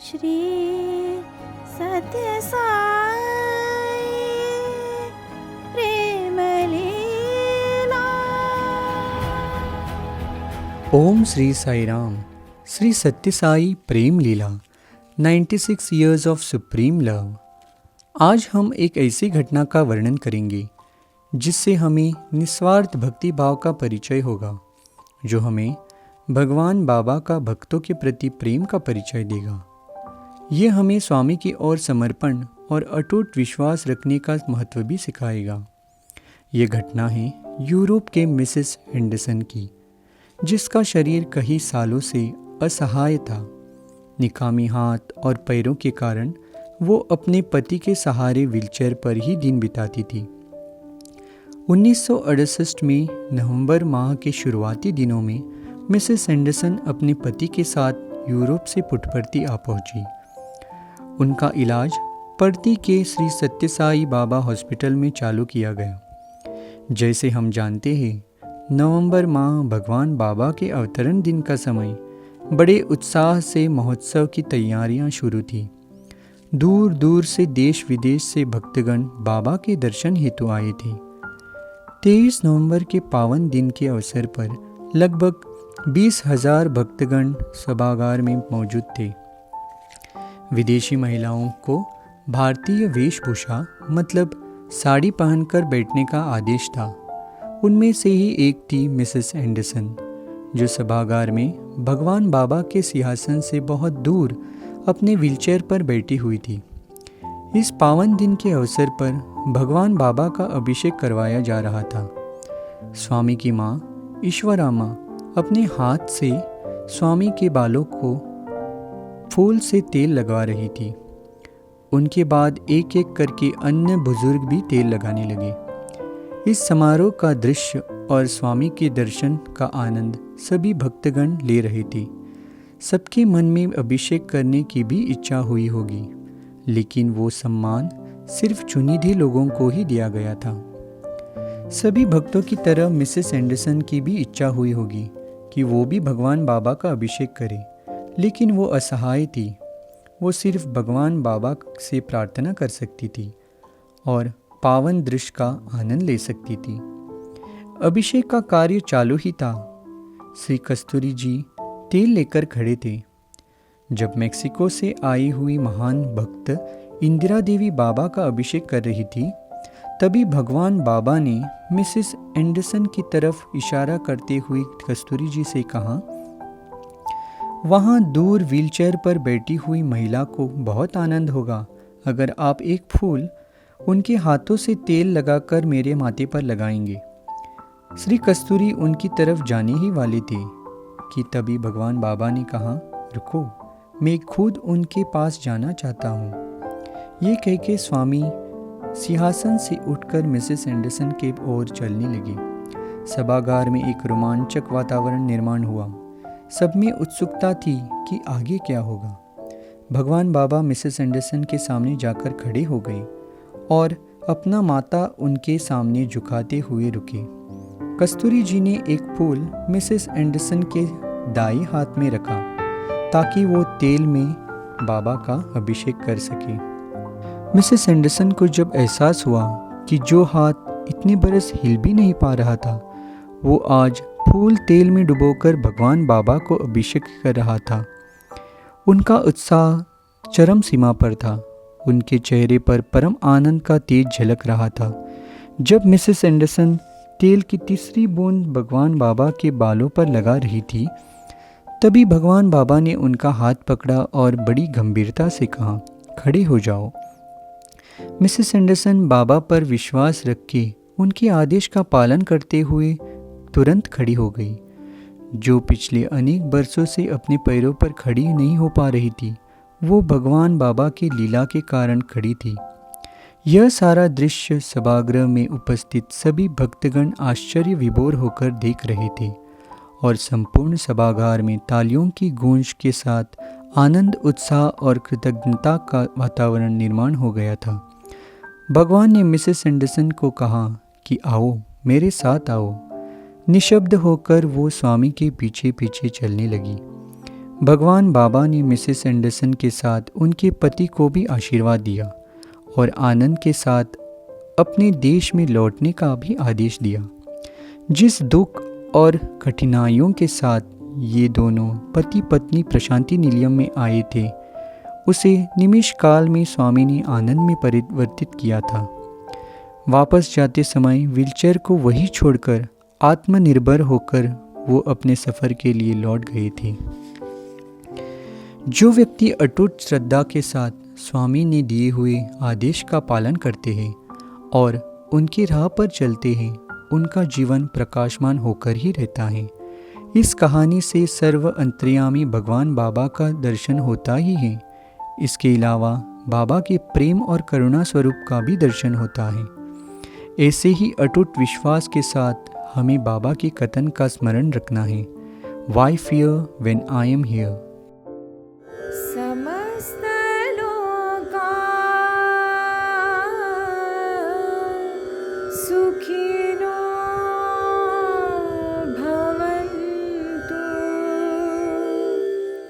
श्री सत्य साई प्रेम लीला। ओम श्री साई राम। श्री सत्य साई प्रेम लीला 96 years of supreme love. आज हम एक ऐसी घटना का वर्णन करेंगे जिससे हमें निस्वार्थ भक्ति भाव का परिचय होगा, जो हमें भगवान बाबा का भक्तों के प्रति प्रेम का परिचय देगा। ये हमें स्वामी की ओर समर्पण और अटूट विश्वास रखने का महत्व भी सिखाएगा। ये घटना है यूरोप के मिसेस हेंडरसन की, जिसका शरीर कई सालों से असहाय था। निकामी हाथ और पैरों के कारण वो अपने पति के सहारे व्हीलचेयर पर ही दिन बिताती थी। 1968 में नवंबर माह के शुरुआती दिनों में मिसेस हेंडरसन अपने पति के साथ यूरोप से पुटपर्ती आ पहुंची। उनका इलाज पर्ती के श्री सत्य साई बाबा हॉस्पिटल में चालू किया गया। जैसे हम जानते हैं, नवंबर माह भगवान बाबा के अवतरण दिन का समय बड़े उत्साह से महोत्सव की तैयारियां शुरू थी। दूर दूर से देश विदेश से भक्तगण बाबा के दर्शन हेतु आए थे। 23 नवंबर के पावन दिन के अवसर पर लगभग 20,000 भक्तगण सभागार में मौजूद थे। विदेशी महिलाओं को भारतीय वेशभूषा मतलब साड़ी पहनकर बैठने का आदेश था। उनमें से ही एक थी मिसेस हेंडरसन, जो सभागार में भगवान बाबा के सिंहासन से बहुत दूर अपने व्हीलचेयर पर बैठी हुई थी। इस पावन दिन के अवसर पर भगवान बाबा का अभिषेक करवाया जा रहा था। स्वामी की माँ ईश्वरामा अपने हाथ से स्वामी के बालों को फूल से तेल लगवा रही थी। उनके बाद एक एक करके अन्य बुजुर्ग भी तेल लगाने लगे। इस समारोह का दृश्य और स्वामी के दर्शन का आनंद सभी भक्तगण ले रहे थे। सबके मन में अभिषेक करने की भी इच्छा हुई होगी, लेकिन वो सम्मान सिर्फ चुनिंदे लोगों को ही दिया गया था। सभी भक्तों की तरह मिसेस एंडरसन की भी इच्छा हुई होगी कि वो भी भगवान बाबा का अभिषेक करे, लेकिन वो असहाय थी। वो सिर्फ भगवान बाबा से प्रार्थना कर सकती थी और पावन दृश्य का आनंद ले सकती थी। अभिषेक का कार्य चालू ही था। श्री कस्तूरी जी तेल लेकर खड़े थे। जब मेक्सिको से आई हुई महान भक्त इंदिरा देवी बाबा का अभिषेक कर रही थी, तभी भगवान बाबा ने मिसेस एंडरसन की तरफ इशारा करते हुए कस्तूरी जी से कहा, वहाँ दूर व्हीलचेयर पर बैठी हुई महिला को बहुत आनंद होगा अगर आप एक फूल उनके हाथों से तेल लगाकर मेरे माथे पर लगाएंगे। श्री कस्तूरी उनकी तरफ जाने ही वाले थे कि तभी भगवान बाबा ने कहा, रुको, मैं खुद उनके पास जाना चाहता हूँ। ये कह के स्वामी सिंहासन से उठकर मिसेस एंडरसन के ओर चलने लगे। सभागार में एक रोमांचक वातावरण निर्माण हुआ। सब में उत्सुकता थी कि आगे क्या होगा। भगवान बाबा मिसेस एंडरसन के सामने जाकर खड़े हो गए और अपना माथा उनके सामने झुकाते हुए रुके। कस्तूरी जी ने एक फूल मिसेस एंडरसन के दाएं हाथ में रखा ताकि वो तेल में बाबा का अभिषेक कर सके। मिसेस एंडरसन को जब एहसास हुआ कि जो हाथ इतने बरस हिल भी नहीं पा रहा था, वो आज फूल तेल में डुबोकर भगवान बाबा को अभिषेक कर रहा था, उनका उत्साह चरम सीमा पर था। उनके चेहरे पर परम आनंद का तेज झलक रहा था। जब मिसेस एंडरसन तेल की तीसरी बूंद भगवान बाबा के बालों पर लगा रही थी, तभी भगवान बाबा ने उनका हाथ पकड़ा और बड़ी गंभीरता से कहा, खड़े हो जाओ। मिसेस एंडरसन बाबा पर विश्वास रख के उनके आदेश का पालन करते हुए तुरंत खड़ी हो गई। जो पिछले अनेक बरसों से अपने पैरों पर खड़ी नहीं हो पा रही थी, वो भगवान बाबा की लीला के कारण खड़ी थी। यह सारा दृश्य सभागृह में उपस्थित सभी भक्तगण आश्चर्य विभोर होकर देख रहे थे और संपूर्ण सभागार में तालियों की गूंज के साथ आनंद, उत्साह और कृतज्ञता का वातावरण निर्माण हो गया था। भगवान ने मिसेस एंडरसन को कहा कि आओ, मेरे साथ आओ। निशब्द होकर वो स्वामी के पीछे पीछे चलने लगी। भगवान बाबा ने मिसेस एंडरसन के साथ उनके पति को भी आशीर्वाद दिया और आनंद के साथ अपने देश में लौटने का भी आदेश दिया। जिस दुख और कठिनाइयों के साथ ये दोनों पति पत्नी प्रशांति निलयम में आए थे, उसे निमिष काल में स्वामी ने आनंद में परिवर्तित किया था। वापस जाते समय व्हीलचेयर को वहीं छोड़कर आत्मनिर्भर होकर वो अपने सफ़र के लिए लौट गए थे। जो व्यक्ति अटूट श्रद्धा के साथ स्वामी ने दिए हुए आदेश का पालन करते हैं और उनकी राह पर चलते हैं, उनका जीवन प्रकाशमान होकर ही रहता है। इस कहानी से सर्व अंतर्यामी भगवान बाबा का दर्शन होता ही है। इसके अलावा बाबा के प्रेम और करुणा स्वरूप का भी दर्शन होता है। ऐसे ही अटूट विश्वास के साथ हमें बाबा के कथन का स्मरण रखना है, Why fear when I am here? समस्त